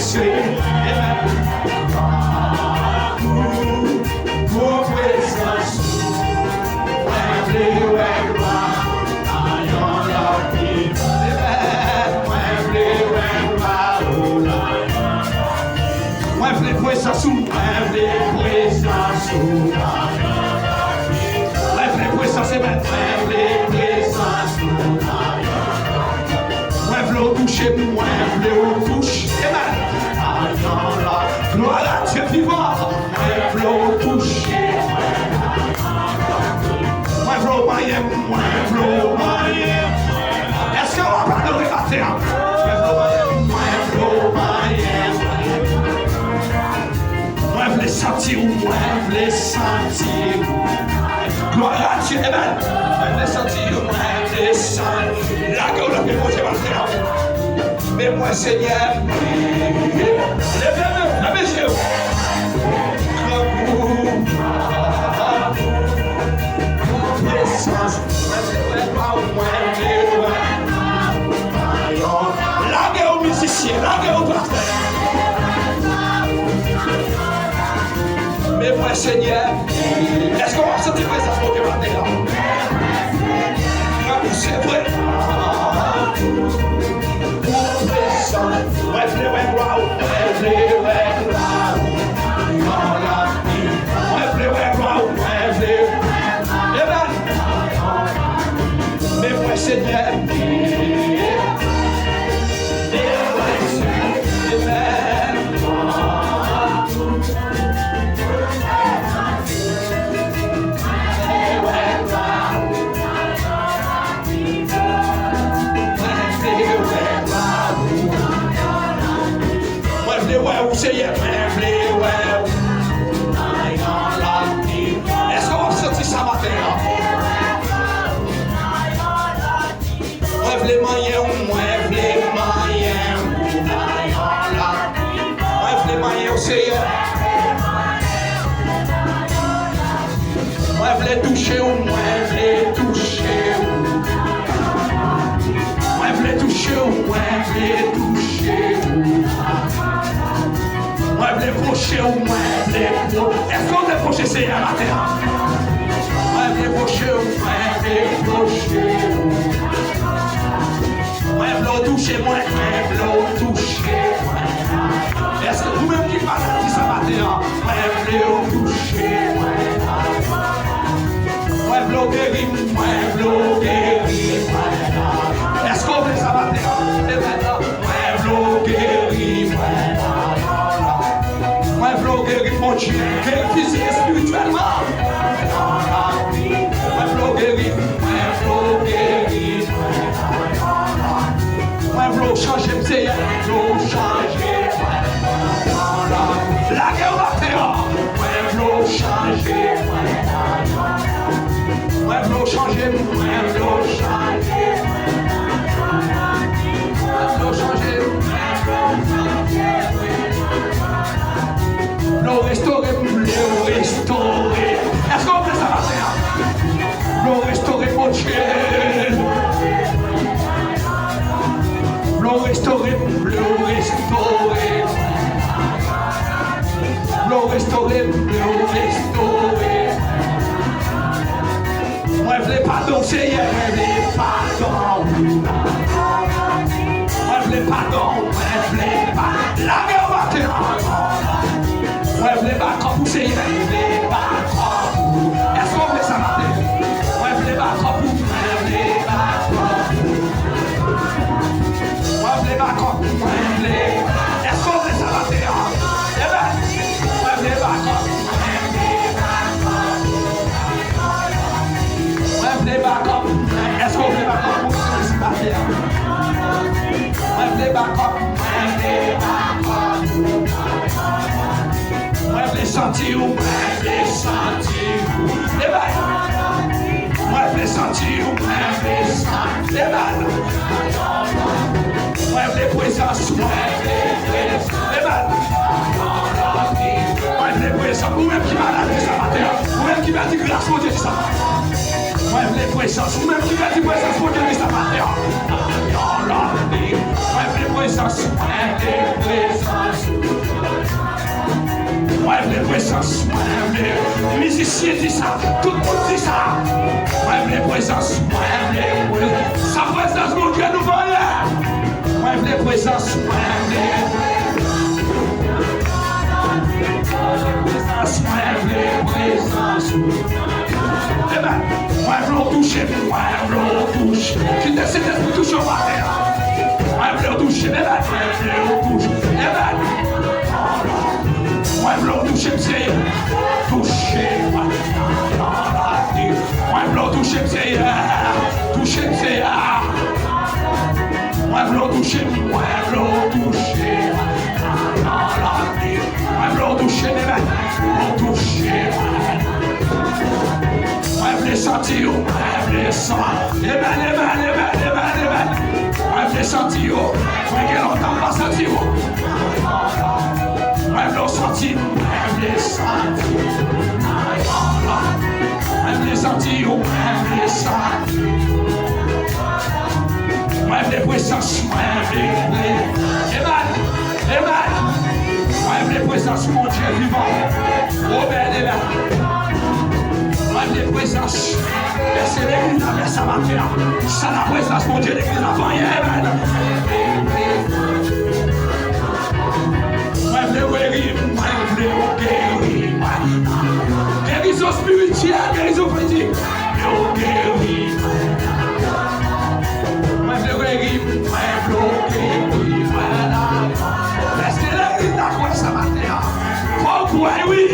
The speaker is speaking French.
baisser. Pour présence, Mwen vle wè gloire, ayon la vie. Mwen vle wè gloire, Mwen vle présence, Mwen vle présence, Mwen vle présence, Mwen vle présence, Mwen vle toucher, Mwen vle toucher, ayon la gloire à Dieu vivant, Mwen vle toucher. Mwen vle moyen. Est-ce qu'on va pas le rebattre? Mwen vle moyen. Mwen vle sentir, Mwen vle sentir. Gloire à Dieu, amen. Mwen vle sentir, Mwen vle sentir. La gueule, la gueule, c'est pas. Mais moi, Seigneur, levez-le, la mes yeux. Larguez aux musiciens, larguez aux pasteurs. Mais moi, Seigneur, est-ce qu'on va sentir présence pour Dieu maintenant? C'est vrai. Moi, je vais voir, mais moi, Seigneur, est-ce qu'on va sentir ça matin? Lève les moyens, lève les moyens. Lève les moyens au Seigneur. Lève les toucher, lève les toucher. Lève les toucher, lève les toucher. Lève les crochets, lève les crochets. Est-ce qu'on est crochets, Seigneur, la terre? Lève les crochets, lève les crochets. Lève l'eau toucher, lève l'eau toucher. Est-ce que vous-même qui parlez ça matin? Lève l'eau toucher. Lève l'eau guérie, lève l'eau guérie. Est-ce qu'on fait ça matin? Lève l'eau guérie. Lève l'eau guérie, mon Dieu. Guérie physique et spirituellement. Lève l'eau guérie, lève l'eau guérie. Lève l'eau changer, Seigneur. L'eau changer. La guerre va faire. Lève l'eau changer. Lève l'eau changer. Lève l'eau changer. Lève l'eau changer. L'eau restaurée, l'eau restaurée. Est-ce qu'on fait ça matin? L'eau restaurée, mon Dieu. L'eau restaurée, l'eau restaurée. L'eau restaurée, l'eau restaurée. Moi, je l'ai pardon, Seigneur, je l'ai pardon. Moi, je l'ai pardon, moi, je l'ai pardon. La guerre va te moi, je l'ai pas comme Seigneur, je l'ai pas comme. Est-ce qu'on fait ça matin? Moi, je l'ai pas comme. Moi, je l'ai pas comme. Moi, je l'ai pas comme. Moi, je l'ai. Est-ce qu'on fait ça matin? Eh bien, moi, je l'ai pas comme. Moi, je l'ai pas comme. Est-ce qu'on fait pas comme pour ce matin? Moi, je l'ai pas comme. Moi, je l'ai pas comme. Moi, je l'ai senti, moi, je l'ai senti. Les balles. Moi, je l'ai senti, moi, je l'ai senti. Les balles. Moi, je l'ai présence, moi, je l'ai présence. Les balles. Moi, je l'ai présence. Vous-même qui m'a dit ça matin. Vous-même qui m'a dit grâce, mon Dieu, ça matin. Moi, je l'ai présence. Vous-même qui m'a dit présence, mon Dieu, ça matin. Moi, je l'ai présence, moi, je l'ai présence. vle présence, moi vle. Musicien dit ça, tout le monde dit ça. Moi vle présence, moi vle. Sa présence, mon Dieu, nous voilà. Moi vle présence, moi vle. Moi vle présence. Eh ben, moi vle toucher, moi vle toucher. Qui décide de toucher au matin? Moi vle toucher, eh ben, moi vle toucher. Eh ben, moi vle toucher, c'est toucher. Moi vle toucher, c'est toucher, c'est moi vle toucher, moi vle toucher. Moi vle toucher, eh ben, toucher. Moi vle sentir, moi vle sentir. Eh ben, moi vle sentir, moi vle longtemps pas sentir. Moi vle sentir, moi vle sentir. Moi vle sentir, moi vle sentir. Moi vle présence, moi vle. Eh ben, moi vle présence, mon Dieu vivant. Oh ben, eh ben. Moi vle présence. C'est l'église avec sa matière. Ça la présence, mon Dieu, l'église avant hier. Moi vle guérir, moi vle guérir. Guérison spirituelle, guérison physique. Guérir. Moi vle guérir, moi vle guérir. Est-ce que l'église a quoi sa matière? Faut croire, oui.